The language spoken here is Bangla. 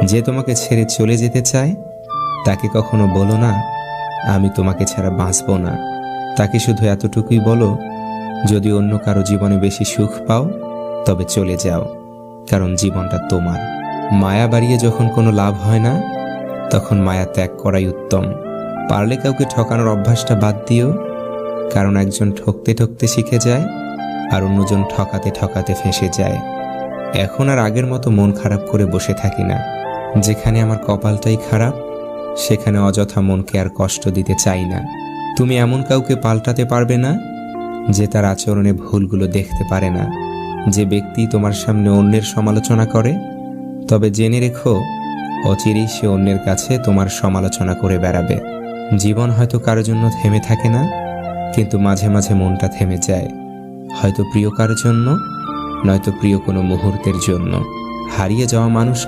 যে তোমাকে ছেড়ে চলে যেতে চায় তাকে কখনো বলো না আমি তোমাকে ছাড়া বাঁচব না। তাকে শুধু এতটুকুই বলো, যদি অন্য কারো জীবনে বেশি সুখ পাও তবে চলে যাও, কারণ জীবনটা তোমার। মায়া বাড়িয়ে যখন কোনো লাভ হয় না, তখন মায়া ত্যাগ করাই উত্তম। পারলে কাউকে ঠকানোর অভ্যাসটা বাদ দিও, কারণ একজন ঠকতে ঠকতে শিখে যায় আর অন্যজন ঠকাতে ঠকাতে ফেঁসে যায়। এখন আর আগের মতো মন খারাপ করে বসে থাকি না। যেখানে আমার কপালটাই খারাপ, সেখানে অযথা মনকে আর কষ্ট দিতে চাই না। তুমি এমন কাউকে পাল্টাতে পারবে না যে তার আচরণে ভুলগুলো দেখতে পারে না। যে ব্যক্তি তোমার সামনে অন্যের সমালোচনা করে, তবে জেনে রেখো অচিরেই সে অন্যের কাছে তোমার সমালোচনা করে বেড়াবে। জীবন হয়তো কারোর জন্য থেমে থাকে না, কিন্তু মাঝে মাঝে মনটা থেমে যায়, হয়তো প্রিয় কারোর জন্য, নয়তো প্রিয় কোনো মুহূর্তের জন্য। হারিয়ে যাওয়া মানুষ